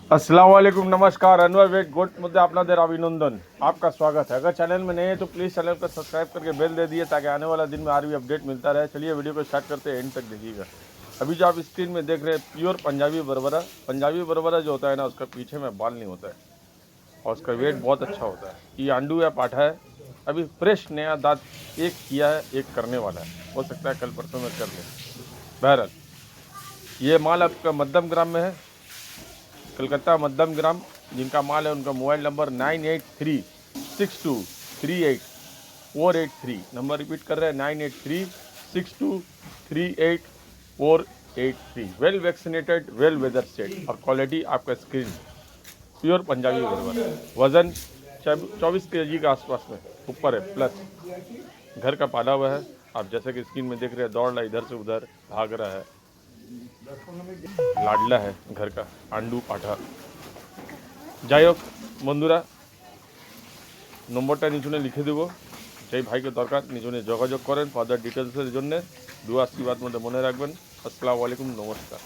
अस्सलाम वालेकुम, नमस्कार। अनवर वेट गोट मध्य आपनादेर अभिनंदन, आपका स्वागत है। अगर चैनल में नए हैं तो प्लीज़ चैनल को सब्सक्राइब करके बेल दे दिए ताकि आने वाला दिन में आर भी अपडेट मिलता रहे। चलिए वीडियो को स्टार्ट करते हैं, एंड तक देखिएगा। अभी जो आप स्क्रीन में देख रहे हैं प्योर पंजाबी बरबरा। पंजाबी बरबरा जो होता है ना, उसका पीछे में बाल नहीं होता है और उसका वेट बहुत अच्छा होता है। ये आंडू या पाठा है, अभी फ्रेश नया दांत एक किया है, एक करने वाला है, हो सकता है कल परसों में कर ले। बहरहाल ये माल आपका मध्यम ग्राम में है, कलकत्ता मध्यम ग्राम। जिनका माल है उनका मोबाइल नंबर 9836238483। नंबर रिपीट कर रहे हैं 9836238483। Well vaccinated, well whether set और क्वालिटी आपका स्क्रीन प्योर पंजाबी बरबर। वज़न 24 kg के आसपास में ऊपर है प्लस। घर का पाला हुआ है, आप जैसे कि स्क्रीन में देख रहे हैं, दौड़ रहा है इधर से उधर, भाग रहा है, लाडला है घर का आंडू पाठा। যাই হোক বন্ধুরা, নম্বরটা নিচুনে লিখে দেবো। যেই ভাইকে দরকার নিচুনে যোগাযোগ করেন ফার্দার ডিটেলসের জন্য। দুয়া আশীর্বাদ মধ্যে মনে রাখবেন। আসসালামু আলাইকুম, নমস্কার।